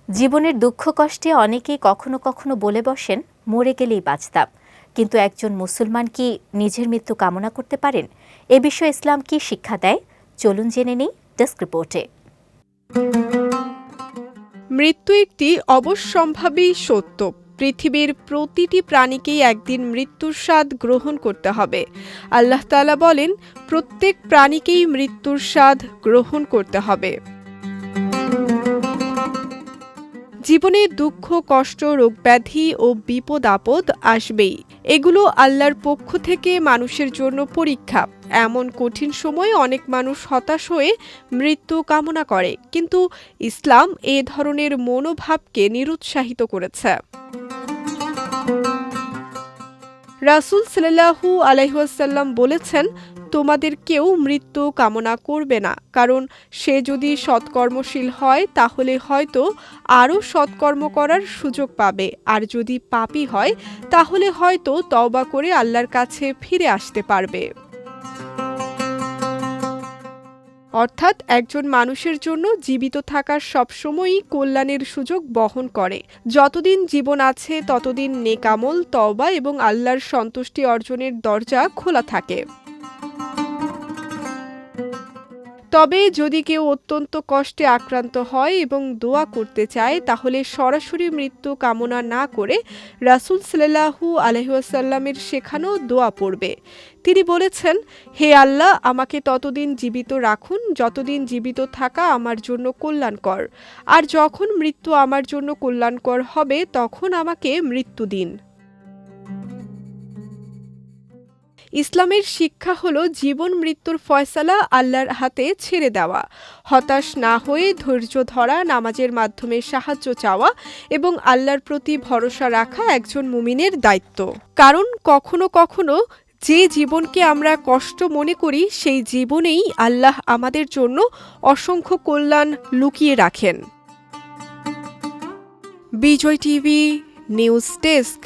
জীবনের দুঃখ কষ্টে অনেকেই কখনো কখনো বলে বসেন মরে গেলেই বাঁচতাম, কিন্তু একজন মুসলমান কি নিজের মৃত্যু কামনা করতে পারেন? এ বিষয়ে ইসলাম কি শিক্ষা দেয়? চলুন জেনে নেই ডেস্ক রিপোর্টে। মৃত্যু একটি অবশ্যম্ভাবী সত্য। পৃথিবীর প্রতিটি প্রাণীকেই একদিন মৃত্যুর স্বাদ গ্রহণ করতে হবে। আল্লাহ তাআলা বলেন, প্রত্যেক প্রাণীকেই মৃত্যুর স্বাদ গ্রহণ করতে হবে। জীবনে দুঃখ, কষ্ট, রোগব্যাধি ও বিপদ আপদ আসবেই। এগুলো আল্লাহর পক্ষ থেকে মানুষের জন্য পরীক্ষা। এমন কঠিন সময়ে অনেক মানুষ হতাশ হয়ে মৃত্যু কামনা করে, কিন্তু ইসলাম এ ধরনের মনোভাবকে নিরুৎসাহিত করেছে। রাসূল সাল্লাল্লাহু আলাইহি ওয়াসাল্লাম বলেছেন, তোমাদের কেউ মৃত্যু কামনা করবে না, কারণ সে যদি সৎকর্মশীল হয় তাহলে হয়তো আরও সৎকর্ম করার সুযোগ পাবে, আর যদি পাপী হয় তাহলে হয়তো তওবা করে আল্লাহর কাছে ফিরে আসতে পারবে। অর্থাৎ একজন মানুষের জন্য জীবিত থাকার সবসময়ই কল্যাণের সুযোগ বহন করে। যতদিন জীবন আছে ততদিন নেক আমল, তওবা এবং আল্লাহর সন্তুষ্টি অর্জনের দরজা খোলা থাকে। তবে যদি কেউ অত্যন্ত কষ্টে আক্রান্ত হয় এবং দোয়া করতে চায়, তাহলে সরাসরি মৃত্যু কামনা না করে রাসূল সাল্লাল্লাহু আলাইহি ওয়াসাল্লামের শেখানো দোয়া পড়বে। তিনি বলেছেন, হে আল্লাহ, আমাকে ততদিন জীবিত রাখুন যতদিন জীবিত থাকা আমার জন্য কল্যাণকর, আর যখন মৃত্যু আমার জন্য কল্যাণকর হবে তখন আমাকে মৃত্যু দিন। ইসলামের শিক্ষা হলো জীবন মৃত্যুর ফয়সালা আল্লাহর হাতে ছেড়ে দেওয়া। হতাশ না হয়ে ধৈর্য ধরা, নামাজের মাধ্যমে সাহায্য চাওয়া এবং আল্লাহর প্রতি ভরসা রাখা একজন মুমিনের দায়িত্ব। কারণ কখনো কখনো যে জীবনকে আমরা কষ্ট মনে করি, সেই জীবনেই আল্লাহ আমাদের জন্য অসংখ্য কল্যাণ লুকিয়ে রাখেন। বিজয় টিভি নিউজ ডেস্ক।